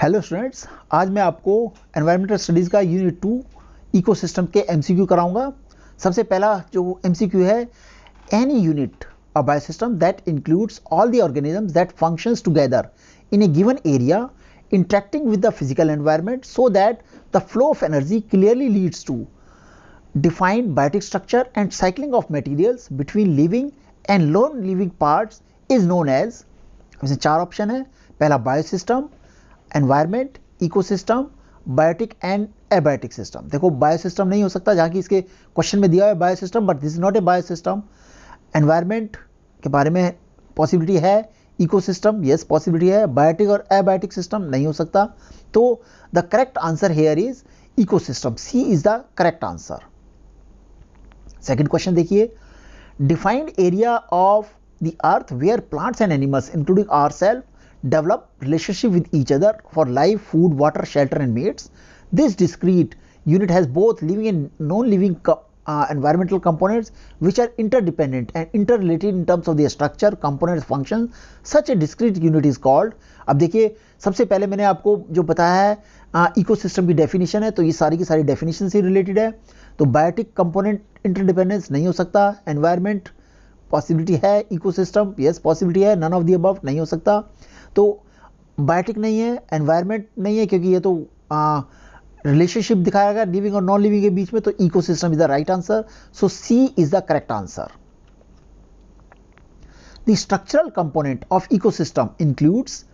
Hello students, आज मैं आपको एनवायरमेंटल स्टडीज़ का यूनिट 2 इकोसिस्टम के एमसीक्यू कराऊंगा। सबसे पहला जो एमसीक्यू है, any unit a biosystem that includes all the organisms that functions together in a given area interacting with the physical environment so that the flow of energy clearly leads to defined biotic structure and cycling of materials between living and non living parts is known as. इसमें चार option है। पहला biosystem, environment, ecosystem, biotic and abiotic system. देखो biosystem नहीं हो सकता, जहाँ की इसके क्वेश्चन में दिया है biosystem, but this is not a biosystem. Environment के बारे में पॉसिबिलिटी है, इकोसिस्टम यस पॉसिबिलिटी है, बायोटिक और एबायोटिक सिस्टम नहीं हो सकता। तो the correct answer here is ecosystem, C is the correct answer. Second question देखिए, defined area of the earth where plants and animals including ourself develop relationship with each other for life, food, water, shelter and mates. This discrete unit has both living and non-living environmental components which are interdependent and interrelated in terms of their structure, components, function. Such a discrete unit is called। अब देखिए, सबसे पहले मैंने आपको जो बताया है ecosystem की डेफिनेशन है, तो ये सारी की सारी डेफिनेशन से रिलेटेड है। तो बायोटिक कंपोनेंट इंटरडिपेंडेंस नहीं हो सकता, एनवायरमेंट पॉसिबिलिटी है, इकोसिस्टम यस पॉसिबिलिटी है, नन ऑफ द अबव नहीं हो सकता। तो बायोटिक नहीं है, एनवायरनमेंट नहीं है, क्योंकि ये तो रिलेशनशिप दिखाएगा लिविंग और नॉन लिविंग के बीच में। तो ecosystem is the right answer, so C is the correct answer. The structural component of ecosystem includes,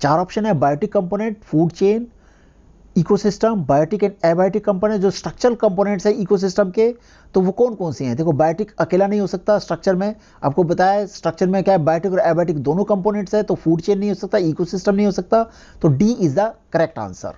चार ऑप्शन है, biotic component, food chain, ecosystem, biotic and abiotic component. जो structural components है ecosystem के, तो वो कौन कौन से हैं? देखो बायोटिक अकेला नहीं हो सकता स्ट्रक्चर में, आपको बताया स्ट्रक्चर में क्या है, बायोटिक और एबायोटिक दोनों कंपोनेंट्स है। तो फूड चेन नहीं हो सकता, इकोसिस्टम नहीं हो सकता, तो D is the correct answer.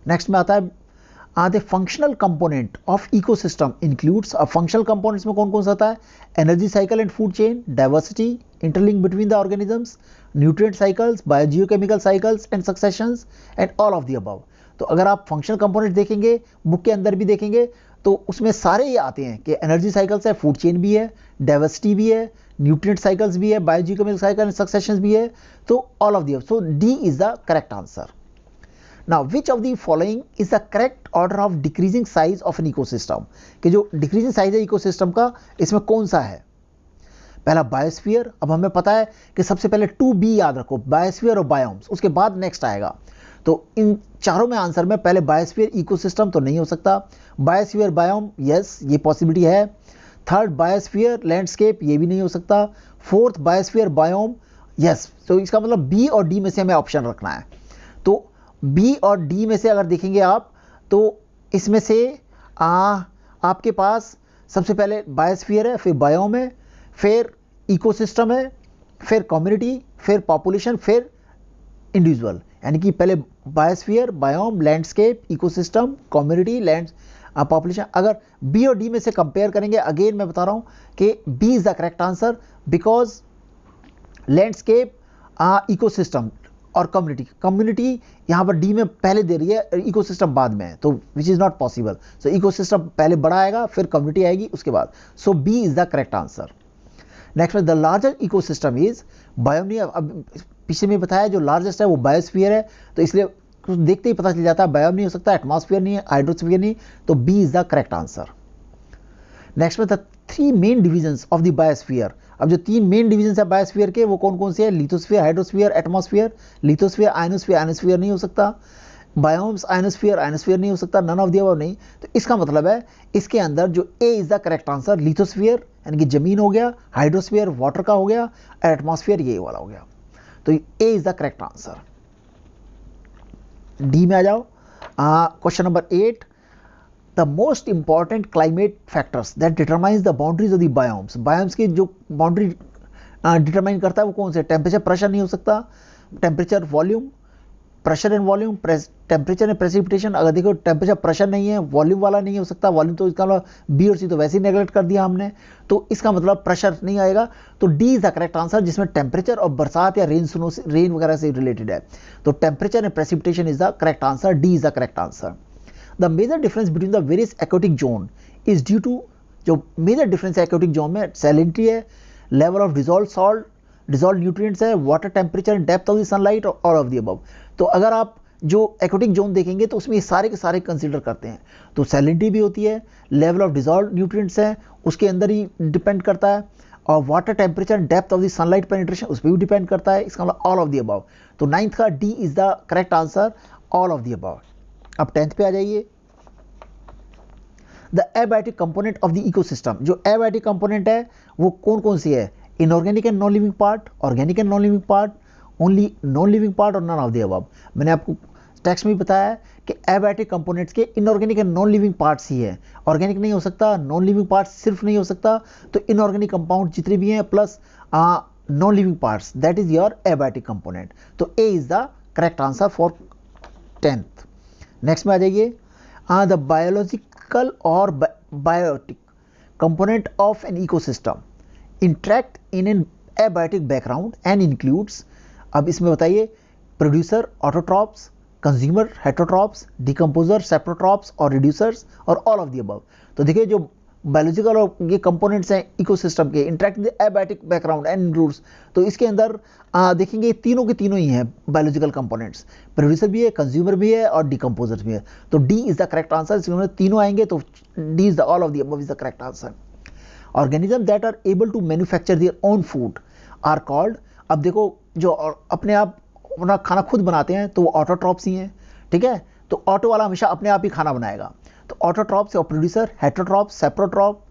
Next में आता है the functional component of ecosystem includes. अब फंक्शनल कंपोनेंट्स में कौन कौन सा आता है? Energy cycle and food chain, diversity, interlink between the organisms, nutrient cycles, biogeochemical cycles and successions and all of the above. तो अगर आप फंक्शनल कंपोनेंट देखेंगे, बुक के अंदर भी देखेंगे, तो उसमें सारे ये आते हैं कि एनर्जी साइकिल्स है, फूड चेन भी है, डाइवर्सिटी भी है, न्यूट्रिएंट साइकिल्स भी है, बायोजियोकेमिकल साइकिल एंड सक्सेशंस भी है। तो all of the above, so D is the correct answer. Now which of the following is the correct order of decreasing size of an ecosystem? कि जो decreasing size है ecosystem का, इसमें कौन सा है? पहला बायोस्फीयर। अब हमें पता है कि सबसे पहले 2B याद रखो, बायोस्फीयर और बायोम्स, उसके बाद नेक्स्ट आएगा। तो इन चारों में आंसर में पहले बायोस्फीयर इकोसिस्टम तो नहीं हो सकता, बायोस्फीयर बायोम यस ये पॉसिबिलिटी है। थर्ड बायोस्फीयर लैंडस्केप, ये भी नहीं हो सकता। Fourth biosphere biome yes. तो इसका मतलब बी और डी में से हमें ऑप्शन रखना है। तो बी और डी में से अगर देखेंगे आप, तो इसमें से आपके पास सबसे पहले बायोस्फीयर है, फिर बायोम है, फिर इकोसिस्टम है, फिर कम्युनिटी, फिर पॉपुलेशन, फिर इंडिविजुअल। यानी कि पहले biosphere, biome, landscape, ecosystem, community, land, population. अगर बी और डी में से कंपेयर करेंगे, अगेन मैं बता रहा हूं कि B is the correct answer, because landscape, ecosystem और कम्युनिटी यहां पर डी में पहले दे रही है, इकोसिस्टम बाद में है, तो which is not possible. So ecosystem पहले बड़ा आएगा, फिर कम्युनिटी आएगी उसके बाद। So B is the correct answer. Next the larger ecosystem is biome. अब पीछे में बताया जो लार्जेस्ट है वो बायोस्फीयर है, तो इसलिए देखते ही पता चल जाता है बायोम नहीं हो सकता, एटमॉस्फेयर नहीं है, हाइड्रोस्फीयर नहीं, तो B is the correct answer. Next में the 3 main divisions of the biosphere. अब जो 3 मेन डिविजन्स है बायोस्फीयर के, वो कौन कौन से हैं? Lithosphere, hydrosphere, atmosphere. Lithosphere, ionosphere, ionosphere नहीं हो सकता। बायोम्स, आयनोस्फीयर, आयनोस्फीयर नहीं हो सकता, नन ऑफ द अबव नहीं। तो इसका मतलब है इसके अंदर जो A is the correct answer, lithosphere यानी कि जमीन हो गया, हाइड्रोस्फीयर वाटर का हो गया, एटमॉस्फेयर ये वाला हो गया। तो A is the correct answer. D में आ जाओ। Question number 8, the most important climate factors that determines the boundaries of the biomes. Biomes की जो बाउंड्री डिटरमाइन करता है वो कौन से? टेम्परेचर, प्रेशर नहीं हो सकता, temperature, volume, pressure and volume, temperature and precipitation. अगर देखो टेम्परेचर प्रेशर नहीं है, वॉल्यूम वाला नहीं हो सकता, वॉल्यूम तो इसका मतलब बी और सी तो वैसे ही नेगलेक्ट कर दिया हमने, तो इसका मतलब प्रेशर नहीं आएगा। तो D is the correct answer, जिसमें टेम्परेचर और बरसात या रेन वगैरह से रिलेटेड है। तो temperature and precipitation is the correct answer, D is the correct answer. The major difference between the various aquatic zone is due to, जो मेजर डिफरेंस है एक्वेटिक जोन में, सैलिनिटी है, level of dissolve salt, dissolve nutrients है, water temperature and depth of the sunlight और all of the above. तो अगर आप जो एक्वेटिक जोन देखेंगे तो उसमें ये सारे के सारे कंसीडर करते हैं। तो सैलिनिटी भी होती है, लेवल ऑफ डिजॉल्व न्यूट्रिएंट्स है उसके अंदर ही डिपेंड करता है, और water temperature depth of the sunlight penetration उस पर भी डिपेंड करता है। इसका मतलब ऑल ऑफ द अबव। तो 9th का D is the correct answer, all of the above. अब 10th पे आ जाइए, the abiotic component of the ecosystem. जो एबायोटिक कंपोनेंट है वो कौन कौन सी है? Inorganic and non living part, organic and non living part, only non living part और नन ऑफ द अबव। मैंने आपको टेक्स्ट में भी बताया है कि एबायोटिक कंपोनेंट्स के inorganic and non living parts ही है, ऑर्गेनिक नहीं हो सकता, नॉन लिविंग पार्ट्स सिर्फ नहीं हो सकता, तो इनऑर्गेनिक कंपाउंड जितने भी हैं plus non living parts, that is your abiotic component. तो A is the correct answer for 10th। Next में आ जाइए, द बायोलॉजिकल और biotic component of an ecosystem interact in an abiotic background and includes. अब इसमें बताइए, producer autotrophs, consumer heterotrophs, decomposer saprotrophs और reducers और ऑल ऑफ द अबव। तो देखिए जो बायोलॉजिकल और ये कंपोनेंट्स हैं इकोसिस्टम के, interact the abiotic background and includes, तो इसके अंदर देखेंगे तीनों के तीनों ही हैं बायोलॉजिकल कंपोनेंट्स, प्रोड्यूसर भी है, कंज्यूमर भी है और डिकम्पोजर भी है। तो D is the correct answer, इसके अंदर तीनों आएंगे तो D is the all of the above is the correct answer. Organism that are able to manufacture their own food are called. अब देखो जो अपने आप अपना खाना खुद बनाते हैं तो वो ऑटोट्रॉप्स ही हैं, ठीक है। तो ऑटो वाला हमेशा अपने आप ही खाना बनाएगा, तो ऑटोट्रॉप्स और प्रोड्यूसर, हेटरोट्रॉप, सेप्रोट्रॉप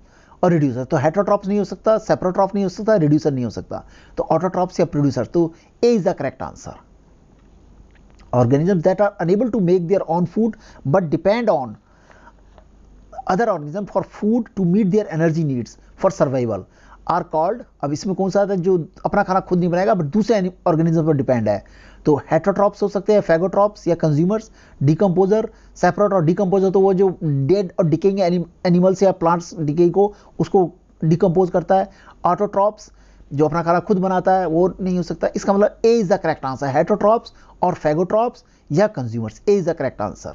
और रिड्यूसर। तो हेटरोट्रॉप्स नहीं हो सकता, सेप्रोट्रॉप नहीं हो सकता, रिड्यूसर नहीं हो सकता, तो ऑटोट्रॉप्स या प्रोड्यूसर। तो A is the correct answer. Organisms that are unable to make their own food but depend on other organism for food to meet their energy needs for survival are called. अब इसमें कौन सा आता है जो अपना खाना खुद नहीं बनाएगा बट दूसरे ऑर्गेनिज्म पर डिपेंड है? तो हेटरोट्रॉप्स हो सकते हैं, फैगोट्रॉप्स या कंज्यूमर्स, डिकम्पोजर, सेपरेट और डिकम्पोजर तो वो जो डेड और डिकेइंग एनिमल्स या प्लांट्स डिके को उसको डिकम्पोज करता है। ऑटोट्रॉप्स जो अपना खाना खुद बनाता है वो नहीं हो सकता। इसका मतलब A is the correct answer, heterotrophs और फैगोट्रॉप्स या consumers, A is the correct answer.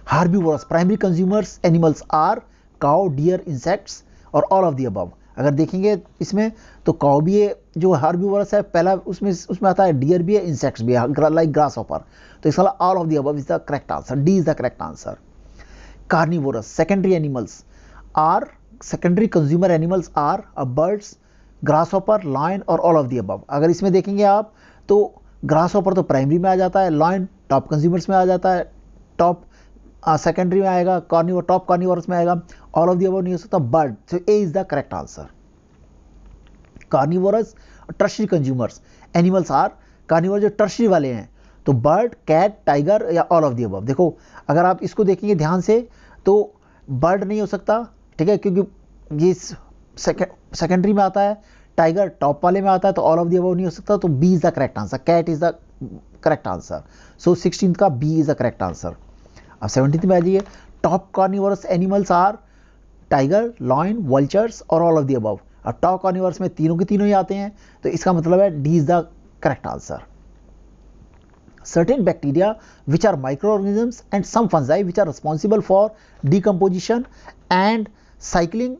Herbivorous primary consumers animals are cow, deer, insects और ऑल ऑफ द अबव। अगर देखेंगे इसमें तो काउ भी है जो हार्बीवोरस है, पहला उसमें आता है, डियर भी है, इंसेक्ट्स भी है लाइक ग्रास हॉपर। तो इसका all of the above is the correct answer, D is the correct answer. Carnivorous secondary animals are, secondary consumer animals are birds, grasshopper, lion और ऑल ऑफ द अबव। अगर इसमें देखेंगे आप तो grass hopper तो primary में आ जाता है, लायन टॉप कंज्यूमर्स में आ जाता है, टॉप सेकेंडरी में आएगा, कार्निवोर टॉप कार्निवोरस में आएगा, ऑल ऑफ द अबव नहीं हो सकता, bird. So A is the correct answer. Carnivorous tertiary consumers animals are, carnivore जो टर्शरी वाले हैं तो बर्ड, कैट, टाइगर या ऑल ऑफ द अबव। देखो अगर आप इसको देखेंगे ध्यान से तो बर्ड नहीं हो सकता, ठीक है, क्योंकि ये सेकेंडरी में आता है, टाइगर टॉप वाले में आता है, तो ऑल ऑफ द अबव नहीं हो सकता, तो B is the correct answer, cat is the correct answer. So 16th का B is the correct answer. अब 17th में आ जाइए, top carnivorous animals are tiger, lion, vultures और ऑल ऑफ द अबव। अब टॉप कार्निवोरस में तीनों के तीनों ही आते हैं, तो इसका मतलब है D is the correct answer. Certain bacteria which are microorganisms and some fungi which are responsible for decomposition and recycling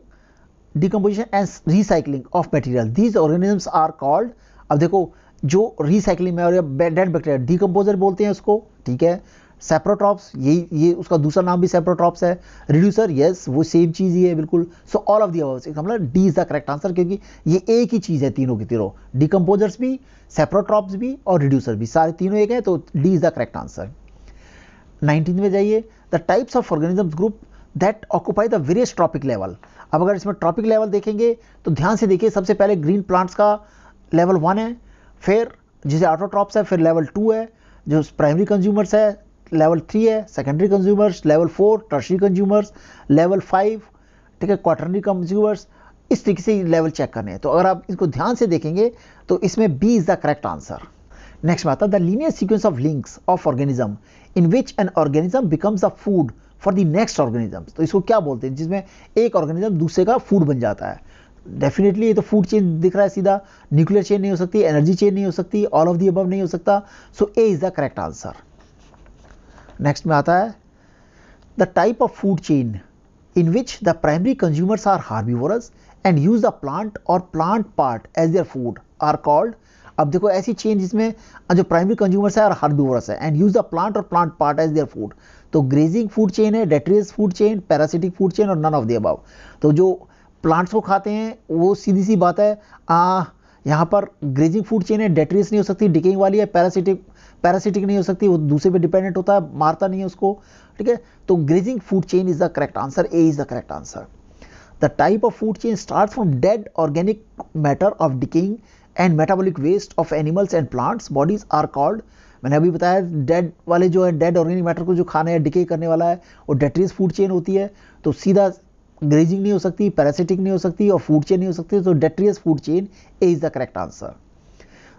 of material. These organisms are called, अब देखो जो रिसाइकलिंग में और डेड बैक्टीरिया डिकम्पोजर बोलते हैं उसको, ठीक है। सेप्रोट्रॉप्स ये उसका दूसरा नाम भी सेप्रोट्रॉप्स है। रिड्यूसर यस वो सेम चीज़ ही है बिल्कुल। सो ऑल ऑफ द अबव, इसका मतलब D is the correct answer, क्योंकि ये एक ही चीज़ है तीनों की तीनों, डिकम्पोजर्स भी, सेप्रोट्रॉप्स भी और रिड्यूसर भी, सारे तीनों एक है, तो D is the correct answer. 19th में जाइए, the types of organisms group that occupy the various trophic level. अब अगर इसमें ट्रॉपिक लेवल देखेंगे तो ध्यान से देखिए, सबसे पहले ग्रीन प्लांट्स का लेवल 1 है, फिर जिसे ऑटोट्रॉप्स है, फिर लेवल 2 है जो प्राइमरी कंज्यूमर्स है, लेवल 3 है secondary consumers, level 4 tertiary consumers, level 5 ठीक है क्वार्टरनरी कंज्यूमर्स। इस तरीके से लेवल चेक करने हैं, तो अगर आप इसको ध्यान से देखेंगे तो इसमें B is the correct answer. Next में आता है the linear sequence of links of organism in which an organism becomes the food for the next organism. तो इसको क्या बोलते हैं, जिसमें एक ऑर्गेनिज्म दूसरे का फूड बन जाता है। डेफिनेटली ये तो फूड चेन दिख रहा है सीधा, न्यूक्लियर चेन नहीं हो सकती, एनर्जी चेन नहीं हो सकती, ऑल ऑफ द अबव नहीं हो सकता। So A is the correct answer. Next में आता है the type of food chain in which the primary consumers are herbivorous and use the plant और plant part as their food are called. अब देखो ऐसी चेन जिसमें जो primary consumers है और हर्बिवोरस है एंड यूज द प्लांट और plant part as their food. तो ग्रेजिंग फूड चेन है, detritus food chain, parasitic food chain और नन ऑफ द अबव। तो जो प्लांट्स को खाते हैं वो सीधी सी बात है यहाँ पर ग्रेजिंग फूड चेन है, डेट्रियस नहीं हो सकती, डिकेइंग वाली है, पैरासिटिक नहीं हो सकती, वो दूसरे पे डिपेंडेंट होता है, मारता नहीं है उसको, ठीक है। तो grazing food chain is the correct answer, A is the correct answer. The type of food chain start from dead organic matter of decaying and metabolic waste of animals and plants bodies are called, मैंने अभी बताया dead वाले जो है dead organic matter को जो खाना है डिके करने वाला है वो डेट्रियस फूड चेन होती है। तो सीधा ग्रेजिंग नहीं हो सकती, पैरासिटिक नहीं हो सकती और फूड चेन नहीं हो सकती, तो detritus food chain A is the correct answer.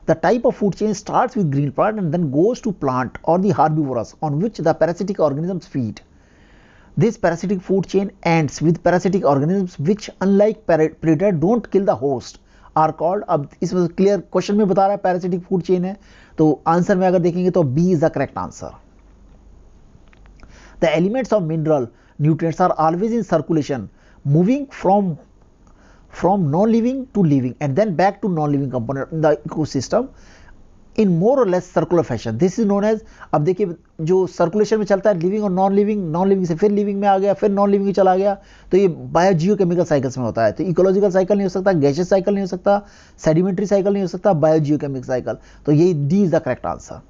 The type of food chain starts with green plant and then goes to plant or the herbivorous on which the parasitic organisms feed. This parasitic food chain ends with parasitic organisms which unlike predator don't kill the host are called, अब इसमें clear question में बता रहा है parasitic food chain है, तो answer में अगर देखेंगे तो B is the correct answer. The elements of mineral nutrients are always in circulation, moving from non-living to living and then back to non-living component in the ecosystem in more or less circular fashion. This is known as, अब देखिए जो circulation में चलता है living और non living, non living से फिर living में आ गया, फिर नॉन लिविंग में चला गया, तो ये बायोजियोकेमिकल साइकिल्स में होता है। तो इकोलॉजिकल साइकिल नहीं हो सकता, गैसियस साइकिल नहीं हो सकता, सेडिमेंट्री साइकिल नहीं हो सकता, बायोजियोकेमिकल साइकिल। तो ये D is the correct answer.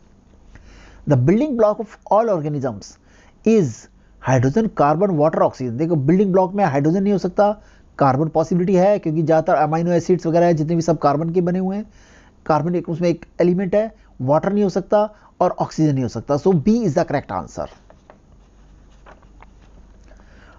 The building block of all organisms is hydrogen, carbon, water, oxygen. देखो बिल्डिंग ब्लॉक में हाइड्रोजन नहीं हो सकता, कार्बन पॉसिबिलिटी है क्योंकि ज़्यादातर अमाइनो एसिड्स वगैरह है जितने भी सब कार्बन के बने हुए हैं, कार्बन एक उसमें एक एलिमेंट है, वाटर नहीं हो सकता और ऑक्सीजन नहीं हो सकता। So B is the correct answer.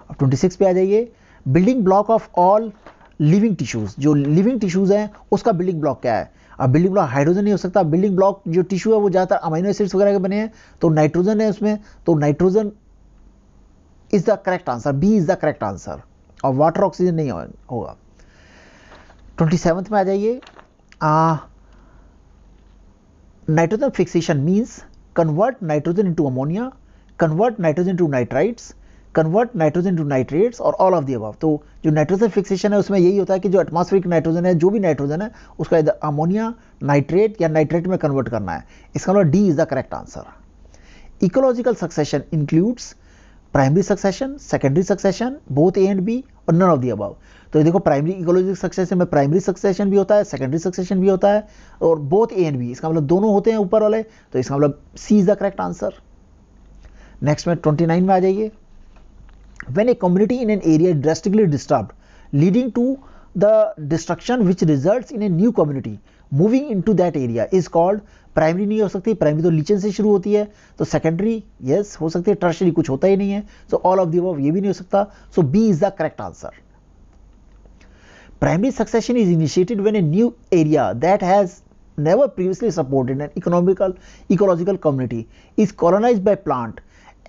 अब 26 पे आ जाइए। Building block of all living tissues, जो लिविंग टिश्यूज हैं उसका बिल्डिंग ब्लॉक क्या है? अब बिल्डिंग ब्लॉक हाइड्रोजन नहीं हो सकता, बिल्डिंग ब्लॉक जो टिश्यू है वो ज़्यादातर अमाइनो एसिड्स वगैरह के बने हैं, तो नाइट्रोजन है उसमें, तो nitrogen is the correct answer, B is the correct answer. और वाटर ऑक्सीजन नहीं होगा। 27th में आ जाइए। Nitrogen fixation means convert nitrogen into ammonia, convert nitrogen to nitrites, convert nitrogen to nitrates और ऑल ऑफ द अबव। तो जो nitrogen fixation है उसमें यही होता है कि जो एटमॉस्फेरिक नाइट्रोजन है, जो भी नाइट्रोजन है उसका इधर अमोनिया, नाइट्रेट या नाइट्रेट में कन्वर्ट करना है। इसका मतलब D is the correct answer. Ecological succession includes primary succession, secondary succession, both A and B और नन ऑफ द अबव। तो ये देखो प्राइमरी इकोलॉजिकल सक्सेशन में प्राइमरी सक्सेशन भी होता है, सेकेंडरी सक्सेशन भी होता है और बोथ ए एंड बी, इसका मतलब दोनों होते हैं ऊपर वाले, तो इसका मतलब C is the correct answer. Next में 29 में आ जाइए। When a community in an area is drastically disturbed, leading to the destruction which results in a new community moving into that area is called, primary नहीं हो सकती, primary तो लीचन से शुरू होती है, तो सेकेंडरी यस हो सकती है, टर्शरी कुछ होता ही नहीं है, so all of the above ये भी नहीं हो सकता, so B is the correct answer. Primary succession is initiated when a new area that has never previously supported an ecological community is colonized by plant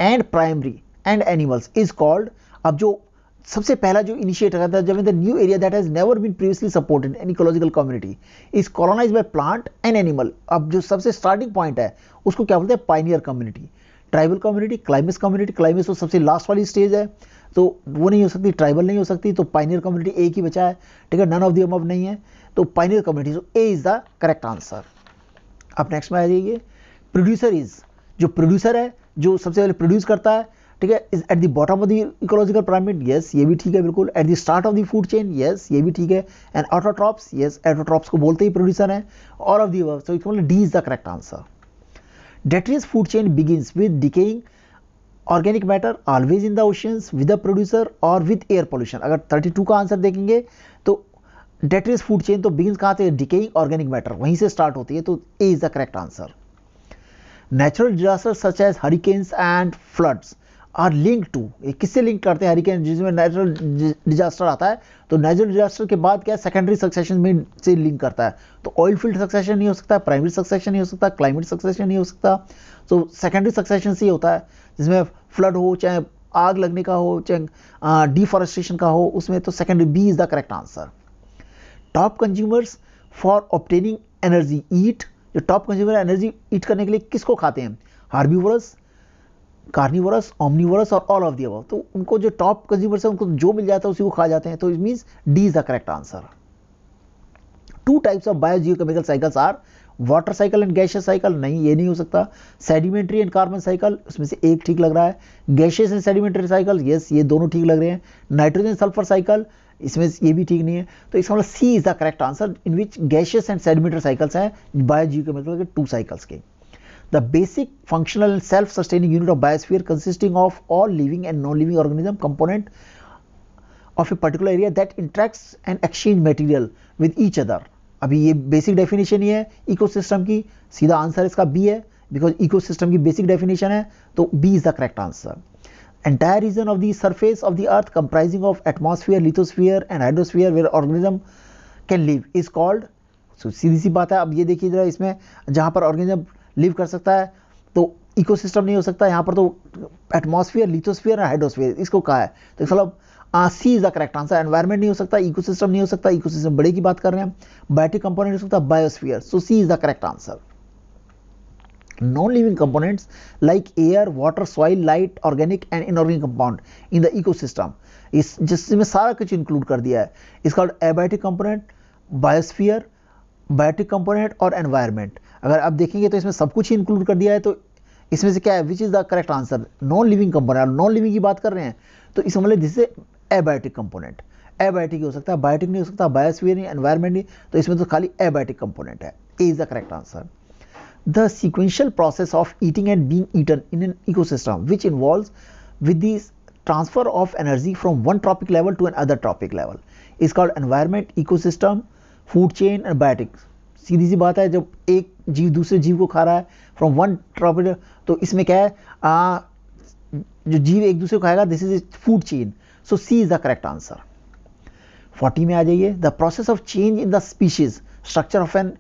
and primary and animals is called, अब जो सबसे पहला जो initiate करता है, जब in the new area that has never been previously supported an ecological community is colonised by plant and animal. अब जो सबसे स्टार्टिंग पॉइंट है उसको क्या बोलते हैं? Pioneer community, tribal community, climax community. Climax तो सबसे लास्ट वाली स्टेज है, तो वो नहीं हो सकती, ट्राइबल नहीं हो सकती, तो पाइनियर कम्युनिटी एक ही बचा है, ठीक है, नन ऑफ द अबव नहीं है, तो pioneer community, so A is the correct answer. अब नेक्स्ट में आ जाइए। प्रोड्यूसर इज, जो प्रोड्यूसर है जो सबसे पहले प्रोड्यूस करता है, ठीक है, is at the bottom of the ecological pyramid, yes ये भी ठीक है बिल्कुल। At the start of the food chain, yes ये भी ठीक है। एंड ऑटोट्रॉप्स, यस ऑटोट्रॉप्स को बोलते ही प्रोड्यूसर है। All of the above, so इसका मतलब D is the correct answer. Detritus food chain begins with decaying organic matter always in the oceans with the producer और विद एयर पोल्यूशन। अगर 32 का answer देखेंगे तो डेट्रियस फूड चेन तो begins कहाँ से? डिकेइंग ऑर्गेनिक मैटर, वहीं से स्टार्ट होती है, तो A is the correct answer. Natural disaster such as hurricanes and floods are link to, किससे लिंक करते हैं? हरिकेन जिसमें नेचुरल डिजास्टर आता है, तो नेचुरल डिजास्टर के बाद क्या सेकेंडरी सक्सेशन में से लिंक करता है, तो ऑयल फील्ड सक्सेशन नहीं हो सकता, प्राइमरी सक्सेशन नहीं हो सकता, क्लाइमेट सक्सेशन नहीं हो सकता, तो सेकेंडरी सक्सेशन से ही होता है, जिसमें फ्लड हो, चाहे आग लगने का हो, चाहे डिफॉरेस्टेशन का हो, उसमें तो secondary B is the correct answer. Top consumers for obtaining energy eat, जो टॉप कंज्यूमर एनर्जी ईट करने के लिए किसको खाते हैं? हार्बीवोरस, कार्निवोरस, ओमनिवोरस और ऑल ऑफ द अबव। तो उनको जो टॉप कंज्यूमर्स है उनको जो मिल जाता है उसी को खा जाते हैं, तो it means D is the correct answer. Two types of biogeochemical cycles are, water cycle and gaseous cycle, नहीं ये नहीं हो सकता। सेडिमेंट्री एंड कार्बन साइकिल, उसमें से एक ठीक लग रहा है। Gaseous and sedimentary cycle, yes ये दोनों ठीक लग रहे हैं। नाइट्रोजन सल्फर साइकिल, इसमें ये भी ठीक नहीं है। तो इसका मतलब C is the correct answer, in which gaseous and sedimentary cycles हैं बायोजियोकेमिकल के 2 साइकिल्स के। The basic functional and self sustaining unit of biosphere consisting of all living and non living organism component of a particular area that interacts and exchange material with each other। अभी ये basic definition ही है ecosystem की, सीधा answer इसका B है, because ecosystem की basic definition है, तो B is the correct answer. Entire region of the surface of the earth comprising of atmosphere, lithosphere and hydrosphere where organism can live is called. सीधी सी बात है। अब ये देखिए जरा, इसमें जहाँ पर ऑर्गेनिज्म लिव कर सकता है तो इकोसिस्टम नहीं हो सकता, यहाँ पर तो एटमॉस्फेयर, लिथोस्फीयर और हाइड्रोस्फीयर इसको कहा है, तो मतलब C is the correct answer. Environment नहीं हो सकता, इकोसिस्टम नहीं हो सकता, इकोसिस्टम बड़े की बात कर रहे हैं। बायोटिक कंपोनेंट हो सकता है biosphere, so C is the correct answer. Non living components like air, water, soil, light, organic and inorganic compound in the ecosystem, इस जिसमें सारा कुछ इंक्लूड कर दिया है, is called abiotic component, biosphere, biotic component और एनवायरमेंट। अगर आप देखेंगे तो इसमें सब कुछ इंक्लूड कर दिया है, तो इसमें से क्या है, which is the correct answer, non living component. Non living की बात कर रहे हैं तो इसमें मतलब जिससे एबायोटिक कंपोनेंट, एबायोटिक हो सकता है, बायोटिक नहीं हो सकता, बायोस्फीयर नहीं, एनवायरमेंट नहीं, तो इसमें तो खाली एबायोटिक कंपोनेंट है। A is the correct answer. The sequential process of eating and being eaten in an ecosystem which involves with the transfer of energy from one trophic level to another trophic level is called environment, ecosystem, food chain and biotic. सीधी सी बात है, जब एक जीव दूसरे जीव को खा रहा है फ्रॉम वन ट्रॉपिक, तो इसमें क्या है, जो जीव एक दूसरे को खाएगा, this is food chain, so C is the correct answer. 40 में आ जाइए। The process of change in the species structure of an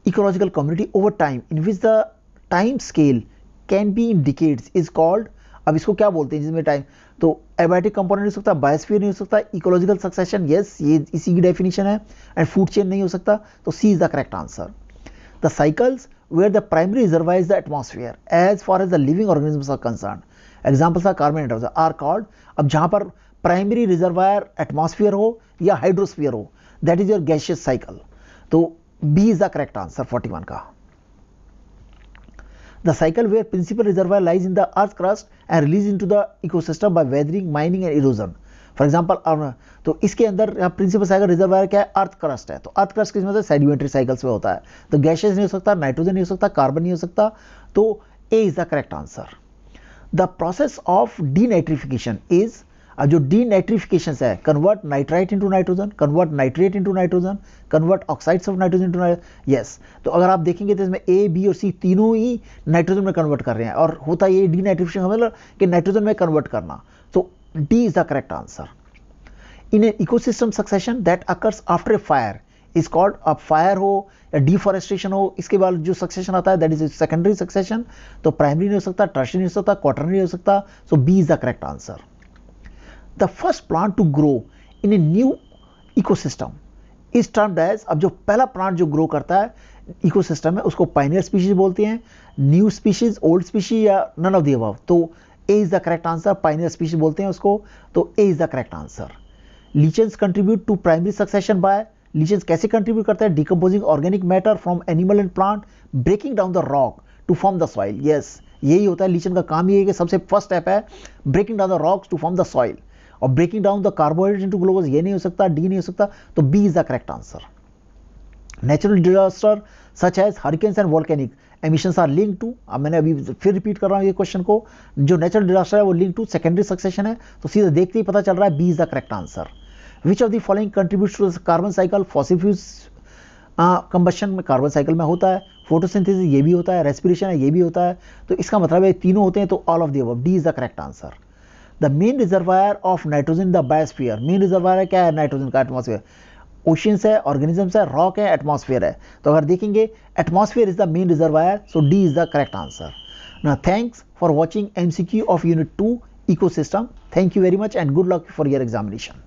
ecological community over time in which the time scale can be in decades is called. अब इसको क्या बोलते हैं जिसमें time, तो एबायोटिक कंपोनेंट नहीं हो सकता, बायोस्फीयर नहीं हो सकता, इकोलॉजिकल सक्सेशन, यस ये इसी की डेफिनेशन है, एंड फूड चेन नहीं हो सकता, तो C is the correct answer. The cycles where the primary reservoir is the atmosphere as far as the living organisms are concerned, examples are carbon and hydrogen are called। अब जहां पर primary reservoir atmosphere हो या hydrosphere हो, that is your gaseous cycle, तो B is the correct answer 41 का। The cycle where principal reservoir lies in the earth crust and released into the ecosystem by weathering, mining and erosion। For example, तो इसके अंदर principal cycle reservoir क्या है, earth crust है, तो earth crust किस में से सेडिमेंट्री साइकिल्स में होता है, तो गैसेस नहीं हो सकता, नाइट्रोजन नहीं हो सकता, कार्बन नहीं हो सकता, तो A is the correct answer. The process of denitrification is, अब जो डीनाइट्रिफिकेशन है, convert nitrite into nitrogen, convert nitrate into nitrogen, convert oxides of nitrogen into yes. तो अगर आप देखेंगे तो इसमें ए, बी और सी तीनों ही नाइट्रोजन में कन्वर्ट कर रहे हैं, और होता ये डीनाइट्रिफिकेशन मतलब कि नाइट्रोजन में कन्वर्ट करना, तो D is the correct answer. In an ecosystem succession that occurs after a fire is called, अब fire हो या deforestation हो, इसके बाद जो succession आता है that is secondary succession, तो primary नहीं हो सकता, tertiary नहीं हो सकता, quaternary नहीं हो सकता, so B is the correct answer. The first plant to grow in a new ecosystem is termed as, अब जो पहला प्लांट जो ग्रो करता है इकोसिस्टम में उसको पाइनियर स्पीशीज बोलते हैं, न्यू स्पीशीज, ओल्ड स्पीशीज या नन ऑफ द अबव, तो A is the correct answer, pioneer species बोलते हैं उसको, तो A is the correct answer। Lichens contribute to primary succession by, lichens कैसे कंट्रीब्यूट करते हैं, decomposing organic matter from animal and plant, breaking down the rock to form the soil, yes यही होता है लीचेन का काम, ये है कि सबसे फर्स्ट स्टेप है breaking down the rocks to form the soil, और breaking down the carbohydrate into glucose, ये नहीं हो सकता, डी नहीं हो सकता, तो B is the correct answer. Natural disaster such as hurricanes and volcanic emissions are link to, अब मैंने अभी फिर रिपीट कर रहा हूँ ये क्वेश्चन को, जो नेचुरल डिजास्टर है वो लिंक टू सेकेंडरी सक्सेशन है, तो सीधा देखते ही पता चल रहा है B is the correct answer. Which of the following contributes to carbon cycle, fossil fuels combustion में कार्बन साइकिल में होता है, फोटोसिंथेसिस ये भी होता है, रेस्पिरेशन है ये भी होता है, तो इसका मतलब है तीनों होते हैं, तो all of the above, D is the correct answer. The main reservoir of nitrogen the biosphere, main reservoir क्या है नाइट्रोजन का, एटमॉस्फेयर, ओशियंस है, ऑर्गेनिजम्स है, रॉक है, एटमॉस्फेयर है, तो अगर देखेंगे atmosphere is the main reservoir, so D is the correct answer. Now thanks for watching MCQ of Unit 2 Ecosystem. Thank you very much and good luck for your examination.